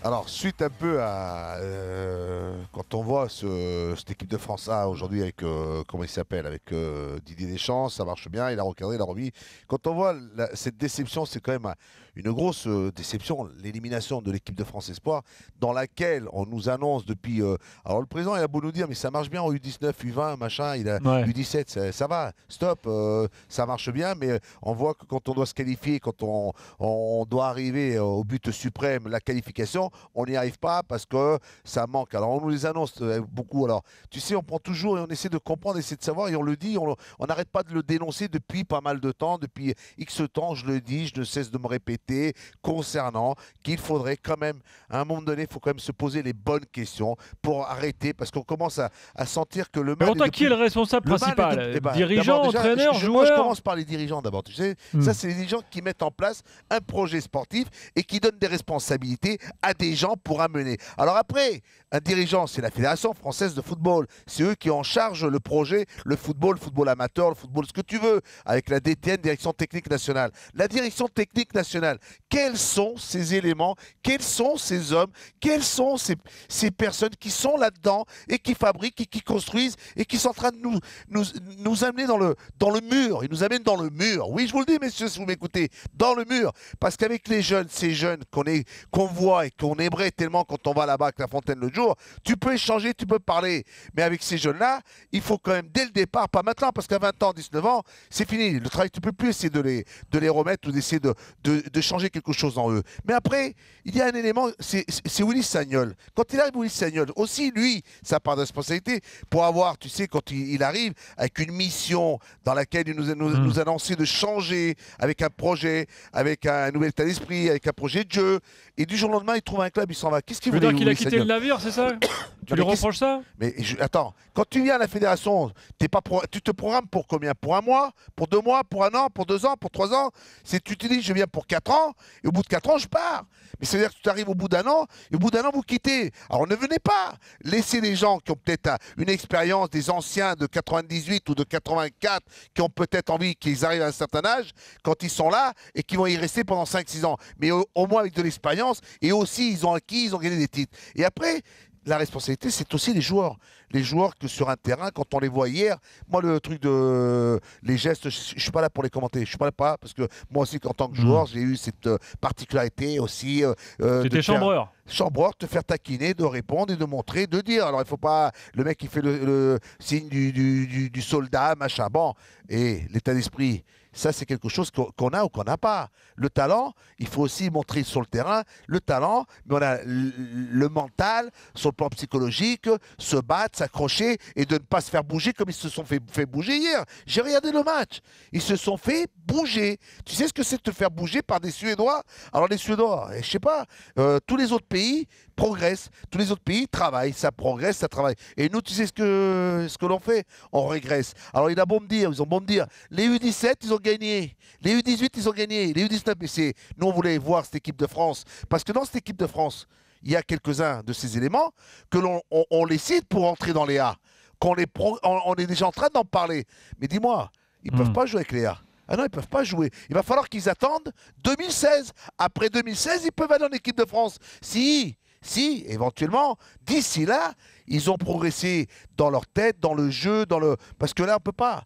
Alors, suite un peu à quand on voit cette équipe de France A aujourd'hui avec comment il s'appelle, avec Didier Deschamps, ça marche bien, il a recadré, il a remis. Quand on voit cette déception, c'est quand même une grosse déception, l'élimination de l'équipe de France Espoir, dans laquelle on nous annonce depuis. Alors le président, il a beau nous dire, mais ça marche bien en U19, U20, machin, il a Ouais. U17, ça va, stop, ça marche bien, mais on voit que quand on doit se qualifier, quand on doit arriver au but suprême, la qualification, on n'y arrive pas parce que ça manque. Alors on nous les annonce beaucoup. Alors tu sais, on prend toujours et on essaie de comprendre, essaie de savoir et on le dit, on n'arrête pas de le dénoncer depuis pas mal de temps, depuis X temps, je le dis, je ne cesse de me répéter concernant qu'il faudrait quand même, à un moment donné, il faut quand même se poser les bonnes questions pour arrêter parce qu'on commence à sentir que le Mais mal pour toi, qui est le responsable principal? Dirigeant, d'abord, déjà, entraîneur, moi, je joueur? commence par les dirigeants d'abord. Tu sais, ça, c'est les dirigeants qui mettent en place un projet sportif et qui donnent des responsabilités à des gens pour amener. Alors après, un dirigeant, c'est la Fédération française de football. C'est eux qui ont en charge le projet, le football amateur, le football, ce que tu veux, avec la DTN, Direction Technique Nationale. La Direction Technique Nationale, quels sont ces éléments, quels sont ces hommes, quelles sont ces personnes qui sont là-dedans et qui fabriquent et qui construisent et qui sont en train de nous amener dans le mur. Ils nous amènent dans le mur. Oui, je vous le dis, messieurs, si vous m'écoutez, dans le mur. Parce qu'avec les jeunes, ces jeunes qu'on voit et qu'on aimerait tellement quand on va là-bas avec la Fontaine le jour, tu peux échanger, tu peux parler. Mais avec ces jeunes-là, il faut quand même dès le départ, pas maintenant, parce qu'à 20 ans, 19 ans, c'est fini. Le travail, tu ne peux plus essayer de les remettre ou d'essayer de changer quelque chose en eux. Mais après, il y a un élément, c'est Willy Sagnol. Quand il arrive, Willy Sagnol, aussi, lui, ça part de responsabilité pour avoir, tu sais, quand il arrive avec une mission dans laquelle il nous annonçait de changer avec un projet, avec un nouvel état d'esprit, avec un projet de jeu. Et du jour au lendemain, il trouve un club, il s'en va. Qu'est-ce qu'il Tu veux voulait, dire qu'il a Willy quitté le Sagnol? navire, c'est ça? Tu lui mais reproches ça? Mais attends, quand tu viens à la fédération, tu te programmes pour combien? Pour un mois? Pour 2 mois? Pour un an? Pour 2 ans? Pour 3 ans? Tu te dis, je viens pour 4 ans, et au bout de 4 ans, je pars. Mais ça veut dire que tu arrives au bout d'un an, et au bout d'un an, vous quittez. Alors ne venez pas laisser les gens qui ont peut-être une expérience, des anciens de 98 ou de 84, qui ont peut-être envie qu'ils arrivent à un certain âge, quand ils sont là, et qui vont y rester pendant 5-6 ans. Mais au moins avec de l'expérience, et aussi, ils ont acquis, ils ont gagné des titres. Et après, la responsabilité, c'est aussi les joueurs. Les joueurs que sur un terrain, quand on les voit hier, moi, le truc de les gestes, je ne suis pas là pour les commenter. Je suis pas là parce que moi aussi, en tant que joueur, j'ai eu cette particularité aussi. C'était chambreur. Chambreur, te faire taquiner, de répondre et de montrer, de dire. Alors, il ne faut pas. Le mec qui fait le signe du soldat, machin. Bon, et l'état d'esprit. Ça, c'est quelque chose qu'on a ou qu'on n'a pas. Le talent, il faut aussi montrer sur le terrain le talent, mais on a le mental, sur le plan psychologique, se battre, s'accrocher et de ne pas se faire bouger comme ils se sont fait bouger hier. J'ai regardé le match. Ils se sont fait bouger. Tu sais ce que c'est de te faire bouger par des Suédois? Alors les Suédois, je sais pas, tous les autres pays progressent, tous les autres pays travaillent, ça progresse, ça travaille. Et nous, tu sais ce que l'on fait? On régresse. Alors ils ont beau me dire, les U17, ils ont gagné, les U18, ils ont gagné, les U19, mais nous, on voulait voir cette équipe de France, parce que dans cette équipe de France, il y a quelques-uns de ces éléments que on les cite pour entrer dans les A, on est déjà en train d'en parler. Mais dis-moi, ils ne peuvent pas jouer avec les A. Ah non, ils ne peuvent pas jouer. Il va falloir qu'ils attendent 2016. Après 2016, ils peuvent aller en équipe de France. Si, éventuellement, d'ici là, ils ont progressé dans leur tête, dans le jeu, parce que là, on ne peut pas.